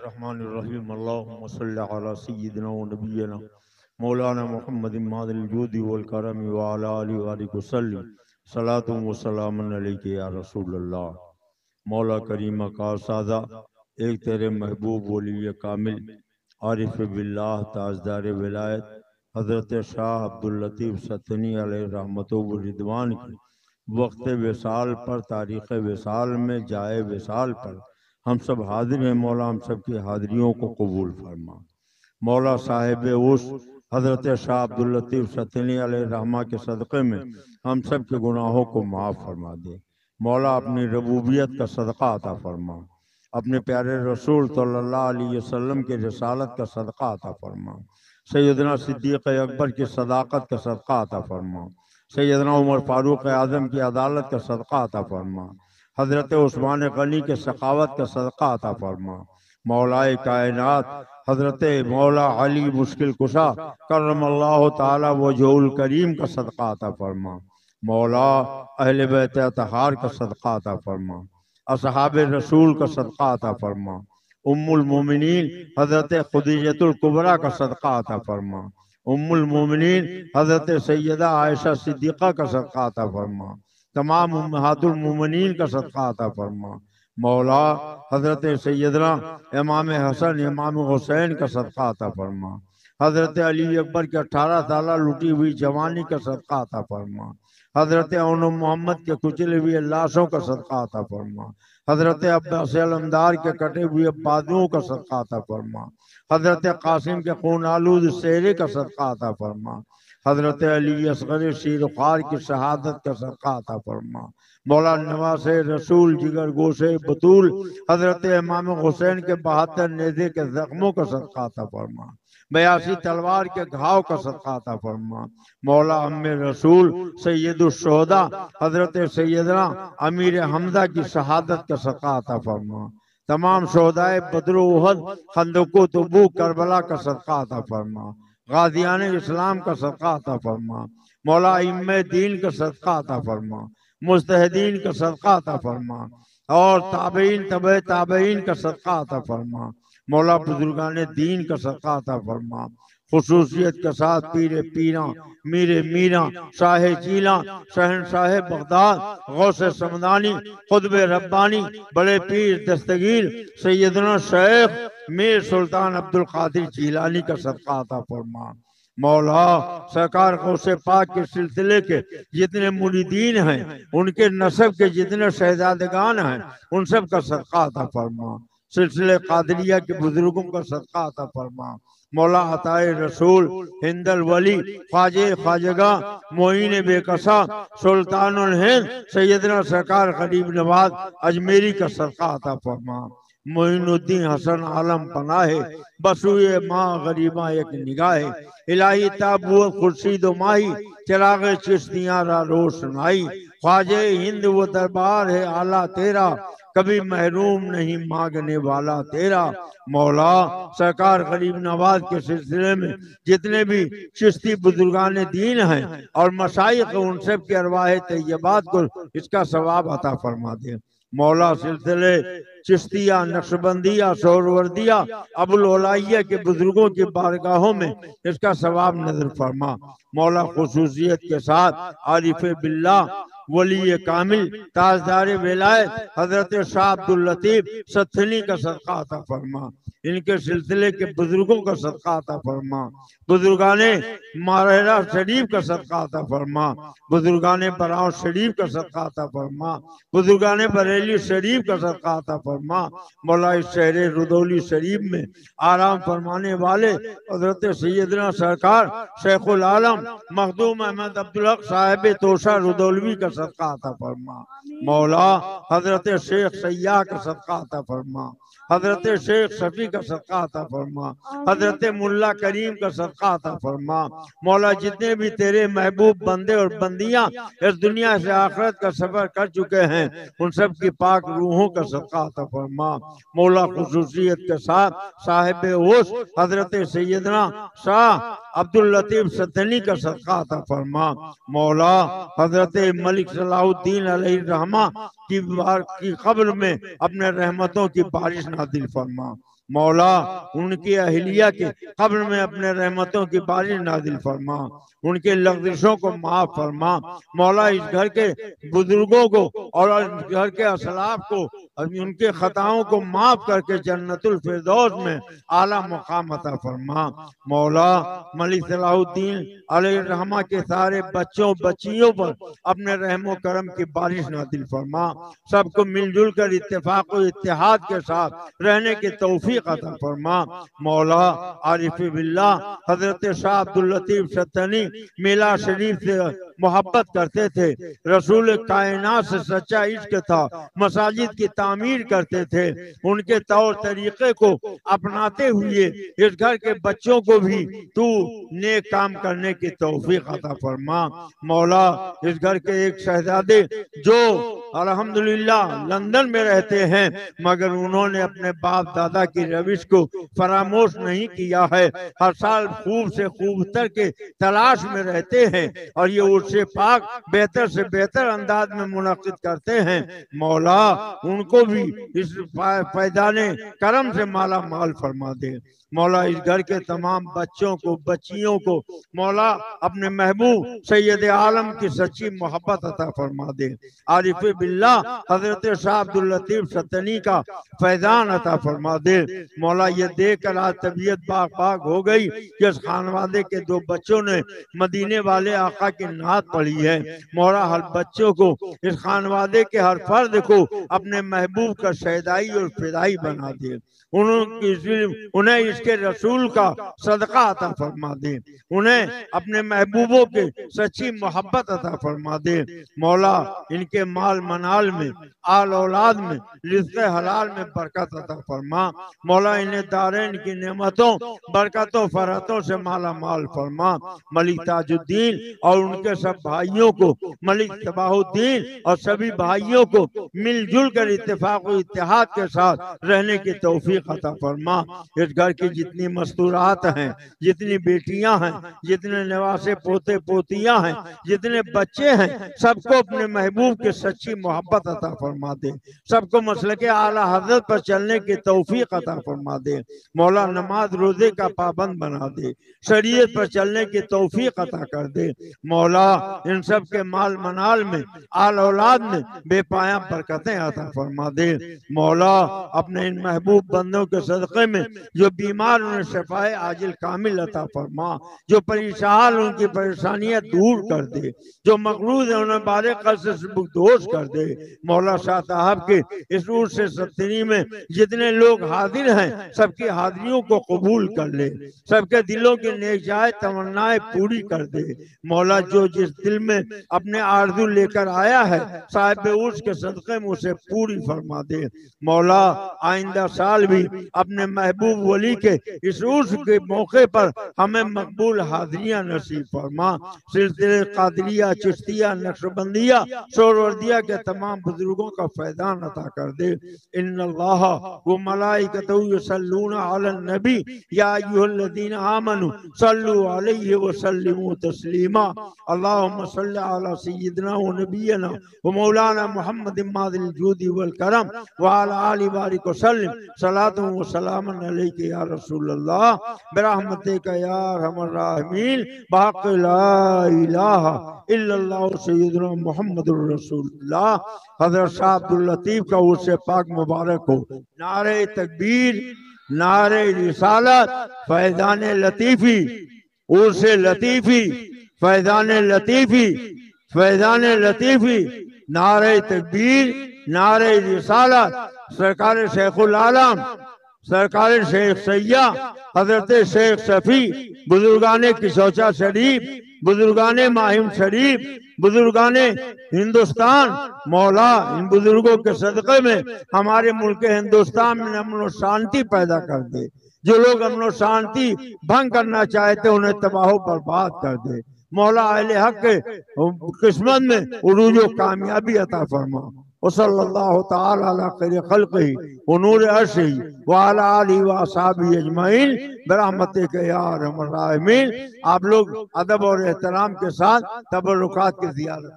الرحمن الرحیم اللہم صلی علی سیدنا و نبینا مولانا محمد ماذ الجود والکرم وعلی آلہ وآلہ وسلم صلاۃ و سلام علیک یا رسول اللہ۔ مولا کریم کا سادہ ایک تیرے محبوب ولی کامل عارف باللہ تاجدار ولایت حضرت شاہ عبداللطیف ستنی علیہ رحمت و رضوان کی وقت وصال پر، تاریخ وصال میں جائے وصال پر ہم سب حاضر ہیں۔ مولا ہم سب کی حاضریوں کو قبول فرما۔ مولا صاحب اوس حضرت شاہ عبداللطیف ستنی علیہ رحمہ کے صدقے میں ہم سب کے گناہوں کو معاف فرما دے۔ مولا اپنی ربوبیت کا صدقہ عطا فرما، اپنے پیارے رسول صلی اللہ علیہ وسلم کے رسالت کا صدقہ عطا فرما، سیدنا صدیق اکبر کی صداقت کا صدقہ عطا فرما، سیدنا عمر فاروق اعظم کی عدالت کا صدقہ عطا فرما، حضرت عثمان غنی کے سخاوت کا صدقہ عطا فرما۔ مولائے کائنات حضرت مولا علی مشکل کشا کرم اللہ تعالی وجہ الکریم کا صدقہ عطا فرما۔ مولا اہل بیت اطہار کا صدقہ عطا فرما، اصحاب رسول کا صدقہ عطا فرما، ام المومنین حضرت خدیجۃ الکبریٰ کا صدقہ عطا فرما، ام المومنین حضرت سیدہ عائشہ صدیقہ کا صدقہ عطا فرما، تمام امہات المومنین کا صدقہ عطا فرما۔ مولا حضرت سیدنا امام حسن امام حسین کا صدقہ عطا فرما، حضرت علی اکبر کے 18 سالہ لٹی ہوئی جوانی کا صدقہ عطا فرما، حضرت اون محمد کے کچلے ہوئے لاشوں کا صدقہ عطا فرما، حضرت عباس علمدار کے کٹے ہوئے بازوؤں کا صدقہ عطا فرما، حضرت قاسم کے خون آلود چہرے کا صدقہ عطا فرما، حضرت علی اصغر شیر خوار کی شہادت کا صدقہ عطا فرما۔ مولا نواز رسول جگر گوشے بطول حضرت امام حسین کے 72 نیزے کے زخموں کا صدقہ عطا فرما، 82 تلوار کے گھاؤ کا صدقہ عطا فرما۔ مولا ام رسول سید الشہداء حضرت سیدنا امیر حمزہ کی شہادت کا صدقہ عطا فرما، تمام شہدائے بدر و احد خندق و تبوک کربلا کا صدقہ عطا فرما، غازیان اسلام کا صدقہ عطا فرما۔ مولا ائمہ دین کا صدقہ عطا فرما، مجتہدین کا صدقہ عطا فرما، اور تابعین تبع تابعین کا صدقہ عطا فرما۔ مولا بزرگان دین کا صدقہ عطا فرما، خصوصیت کے ساتھ پیر پیراں، میر میراں، شاہ چیلاں، شہنشاہ بغداد، غوث سمدانی، قطب ربانی، بڑے پیر دستگیر سیدنا شیخ میر سلطان عبدالقادر جیلانی کا صدقہ عطا فرما۔ مولا سرکار غوث پاک کے سلسلے کے جتنے مریدین ہیں، ان کے نسب کے جتنے شہزادگان ہیں، ان سب کا صدقہ عطا فرما۔ سلسلے قادریہ کے بزرگوں کا صدقہ عطا فرما۔ مولا عطائے رسول ہند الولی خواجہ خواجگاں معین بے کسا سلطان الہند سیدنا سرکار غریب نواز اجمیری کا صدقہ عطا فرما۔ معین الدین حسن عالم پناہ بسوئے ماں غریباں ایک نگاہ، الہی تابوت خورشید و ماہی چراغ چشتیاں را روشنائی، خواجہ ہند وہ دربار ہے اعلیٰ تیرا، کبھی محروم نہیں مانگنے والا تیرا۔ مولا سرکار غریب نواز کے سلسلے میں جتنے بھی چشتی بزرگان دین ہیں اور مشائخ، ان سب کے ارواح طیبات کو اس کا ثواب عطا فرما دے۔ مولا سلسلے چشتیہ، نقشبندیہ، سہروردیہ، ابوالعلائیہ کے بزرگوں کی بارگاہوں میں اس کا ثواب نظر فرما۔ مولا خصوصیت کے ساتھ عارف باللہ ولی کامل تاجدار ولایت حضرت شاہ عبداللطیف ستنی کا صدقہ عطا فرما، ان کے سلسلے کے بزرگوں کا صدقہ عطا فرما، بزرگان مارہرہ شریف کا صدقہ عطا فرما، بزرگان براؤ شریف کا صدقہ عطا فرما، بزرگان بریلی شریف کا صدقہ عطا فرما۔ مولا اس شہر رودولی شریف میں آرام فرمانے والے حضرت سیدنا سرکار شیخ العالم مخدوم احمد عبدالحق صاحب توشہ رودولوی کا صدقہ عطا فرما۔ مولا حضرت شیخ سیاح کا صدقہ عطا فرما، حضرت شیخ شفیع کا صدقہ عطا فرما، حضرت ملا کریم کا صدقہ عطا فرما۔ مولا جتنے بھی تیرے محبوب بندے اور بندیاں اس دنیا سے آخرت کا سفر کر چکے ہیں، ان سب کی پاک روحوں کا صدقہ عطا فرما۔ مولا خصوصیت کے ساتھ صاحب اوس حضرت سیدنا شاہ عبداللطیف ستنی کا صدقہ عطا فرما۔ مولا حضرت ملک صلاح الدین علیہ الرحمہ کی قبر میں اپنے رحمتوں کی بارش نازل فرما۔ مولا ان کی اہلیہ کے قبر میں اپنے رحمتوں کی بارش نازل فرما، ان کے لغزشوں کو معاف فرما۔ مولا اس گھر کے بزرگوں کو اور اس گھر کے اسلاف کو ان کے خطاؤں کو معاف کر کے جنت الفردوس میں اعلیٰ مقام عطا فرما۔ مولا ملک صلاح الدین علیہ الرحمہ کے سارے بچوں بچیوں پر اپنے رحم و کرم کی بارش نازل فرما، سب کو مل جل کر اتفاق و اتحاد کے ساتھ رہنے کی توفیق عطا فرما۔ مولا عارف باللہ حضرت شاہ عبداللطیف ستنی میلا شریف سے محبت کرتے تھے، رسول کائنات سے سچا عشق تھا، مساجد کی تعمیر کرتے تھے، ان کے طور طریقے کو اپناتے ہوئے اس گھر کے بچوں کو بھی تو نیک کام کرنے کی توفیق عطا فرما۔ مولا اس گھر کے ایک شہزادے جو الحمدللہ لندن میں رہتے ہیں مگر انہوں نے اپنے باپ دادا کی روش کو فراموش نہیں کیا ہے، ہر سال خوب سے خوب تر کے تلاش میں رہتے ہیں اور یہ عرس پاک بہتر سے بہتر انداز میں منعقد کرتے ہیں۔ مولا ان کو بھی اس فیضان کرم سے مالا مال فرما دے۔ مولا اس گھر کے تمام بچوں کو بچیوں کو مولا اپنے محبوب سید عالم کی سچی محبت عطا فرما دے۔ عارف باللہ حضرت شاہ عبداللطیف ستنی کا فیضان عطا فرما دے۔ مولا یہ دیکھ کر آج طبیعت باغ باغ ہو گئی کہ اس خانوادے کے دو بچوں نے مدینے والے آقا کی نعت پڑھی ہے۔ مولا ہر بچوں کو اس خانوادے کے ہر فرد کو اپنے محبوب کا شہدائی اور فدائی بنا دے، انہیں اس کے رسول کا صدقہ عطا فرما دے، انہیں اپنے محبوبوں کے سچی محبت عطا فرما دے۔ مولا ان کے مال منال میں آل اولاد میں رزق حلال میں برکت عطا فرما۔ مولا انہیں دارین کی نعمتوں برکتوں فرحتوں سے مالا مال فرما۔ ملک تاج الدین اور ان کے سب بھائیوں کو، ملک صباح الدین اور سبھی بھائیوں کو مل جل کر اتفاق و اتحاد کے ساتھ رہنے کی توفیق عطا فرما۔ اس گھر کی جتنی مستورات ہیں، جتنی بیٹیاں ہیں، جتنے نواسے پوتے پوتیاں ہیں، جتنے بچے ہیں، سب کو اپنے محبوب کے سچی محبت عطا فرما دے، سب کو مسلک اعلیٰ حضرت پر چلنے کی توفیق عطا فرما دے۔ مولا نماز روزے کا پابند بنا دے، شریعت پر چلنے کی توفیق عطا کر دے۔ مولا ان سب کے مال منال میں آل اولاد میں بے پایاں برکتیں عطا فرما دے۔ مولا اپنے ان محبوب بندوں کے صدقے میں جو بیمار انہیں شفائے عاجل کامل عطا فرما، جو پریشان ان کی پریشانیاں دور کر دے، جو مقروض ہیں انہیں بارے قرض سے سبکدوش کر دے۔ مولا شاہ صاحب کے اس عرس ستنی میں جتنے لوگ حاضر ہیں سب کی حاضریوں کو قبول کر لے، سب کے دلوں کی نیک جائے تمنائیں پوری کر دے۔ مولا جو جس دل میں اپنے آرزو لے کر آیا ہے صاحب عرس کے صدقے میں اسے پوری فرما دے۔ مولا آئندہ سال بھی اپنے محبوب ولی کے اس عرس کے موقع پر ہمیں مقبول حاضریاں نصیب فرما۔ سلسلے قادریہ چشتیہ نقشبندیہ سہروردیہ کے تمام بزرگوں کا فیضان عطا کر دے۔ ان اللہ و ملائکتہ یصلون علی النبی یا ایھا الذین آمنوا صلوا علیہ وسلموا تسلیما۔ اللہم صل علی سیدنا و نبینا و مولانا محمد ماضی الجود والکرم وعلی آلہ بارک وسلم صلاۃ و سلام علیک یا رسول اللہ برحمتک یا ارحم الراحمین بحق لا الہ الا اللہ سیدنا محمد الرسول اللہ۔ حضرت شاہ عبداللطیف کا عرس پاک مبارک ہو۔ نعرہ تکبیر، نعرہ رسالت، فیضان لطیفی، عرس لطیفی، فیضان لطیفی، فیضان لطیفی، نعرہ تکبیر، نعرہ رسالت، سرکار شیخ العالم، سرکار شیخ سیاح حضرت شیخ صفی، بزرگان کسوچا شریف، بزرگان ماہم شریف، بزرگان ہندوستان۔ مولا ان بزرگوں کے صدقے میں ہمارے ملک ہندوستان میں امن و شانتی پیدا کر دے، جو لوگ امن و شانتی بھنگ کرنا چاہتے انہیں تباہ و برباد کر دے۔ مولا اہل حق کے قسمت میں عروج و کامیابی عطا فرما۔ وصلی اللہ تعالی علی خیر خلقہ ونور عرشہ وعلی آلہ واصحابہ اجمعین برحمتک یا ارحم الراحمین۔ آپ لوگ ادب اور احترام کے ساتھ تبرکات کی زیارت